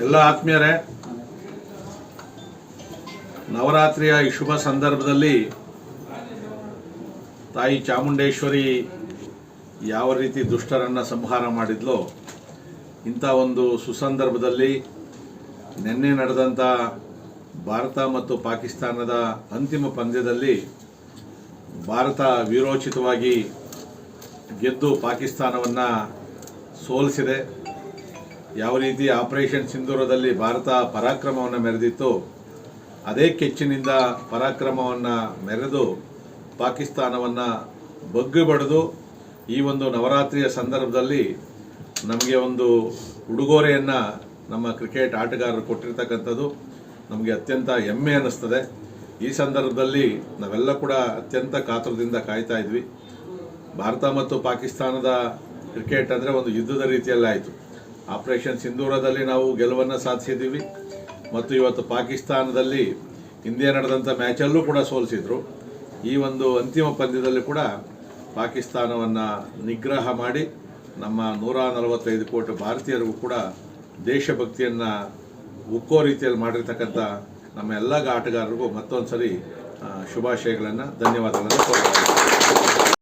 ಎಲ್ಲ ಆತ್ಮೀಯರೇ, ನವರಾತ್ರಿಯ ಈ ಶುಭ ಸಂದರ್ಭದಲ್ಲಿ ತಾಯಿ ಚಾಮುಂಡೇಶ್ವರಿ ಯಾವ ರೀತಿ ದುಷ್ಟರನ್ನು ಸಂಹಾರ ಮಾಡಿದ್ಲೋ ಇಂಥ ಒಂದು ಸುಸಂದರ್ಭದಲ್ಲಿ ನಿನ್ನೆ ನಡೆದಂಥ ಭಾರತ ಮತ್ತು ಪಾಕಿಸ್ತಾನದ ಅಂತಿಮ ಪಂದ್ಯದಲ್ಲಿ ಭಾರತ ವೀರೋಚಿತವಾಗಿ ಗೆದ್ದು ಪಾಕಿಸ್ತಾನವನ್ನು ಸೋಲಿಸಿದೆ. ಯಾವ ರೀತಿ ಆಪರೇಷನ್ ಸಿಂಧೂರದಲ್ಲಿ ಭಾರತ ಪರಾಕ್ರಮವನ್ನು ಮೆರೆದಿತ್ತು, ಅದೇ ಕೆಚ್ಚಿನಿಂದ ಪರಾಕ್ರಮವನ್ನು ಮೆರೆದು ಪಾಕಿಸ್ತಾನವನ್ನು ಬಗ್ಗಿ ಬಡಿದು ಈ ಒಂದು ನವರಾತ್ರಿಯ ಸಂದರ್ಭದಲ್ಲಿ ನಮಗೆ ಒಂದು ಉಡುಗೊರೆಯನ್ನು ನಮ್ಮ ಕ್ರಿಕೆಟ್ ಆಟಗಾರರು ಕೊಟ್ಟಿರ್ತಕ್ಕಂಥದ್ದು ನಮಗೆ ಅತ್ಯಂತ ಹೆಮ್ಮೆ ಅನ್ನಿಸ್ತದೆ. ಈ ಸಂದರ್ಭದಲ್ಲಿ ನಾವೆಲ್ಲ ಕೂಡ ಅತ್ಯಂತ ಕಾತುರದಿಂದ ಕಾಯ್ತಾ ಇದ್ವಿ. ಭಾರತ ಮತ್ತು ಪಾಕಿಸ್ತಾನದ ಕ್ರಿಕೆಟ್ ಅಂದರೆ ಒಂದು ಯುದ್ಧದ ರೀತಿಯಲ್ಲಿ ಆಯಿತು. ಆಪರೇಷನ್ ಸಿಂಧೂರದಲ್ಲಿ ನಾವು ಗೆಲುವನ್ನು ಸಾಧಿಸಿದ್ದೀವಿ ಮತ್ತು ಇವತ್ತು ಪಾಕಿಸ್ತಾನದಲ್ಲಿ ಹಿಂದೆ ನಡೆದಂಥ ಮ್ಯಾಚಲ್ಲೂ ಕೂಡ ಸೋಲಿಸಿದ್ರು. ಈ ಒಂದು ಅಂತಿಮ ಪಂದ್ಯದಲ್ಲಿ ಕೂಡ ಪಾಕಿಸ್ತಾನವನ್ನು ನಿಗ್ರಹ ಮಾಡಿ ನಮ್ಮ 145 ಕೋಟಿ ಭಾರತೀಯರಿಗೂ ಕೂಡ ದೇಶಭಕ್ತಿಯನ್ನು ಉಕ್ಕೋ ರೀತಿಯಲ್ಲಿ ಮಾಡಿರ್ತಕ್ಕಂಥ ನಮ್ಮ ಎಲ್ಲ ಆಟಗಾರರಿಗೂ ಮತ್ತೊಂದು ಸರಿ ಶುಭಾಶಯಗಳನ್ನು, ಧನ್ಯವಾದಗಳನ್ನು ಕೋರ್ತೀನಿ.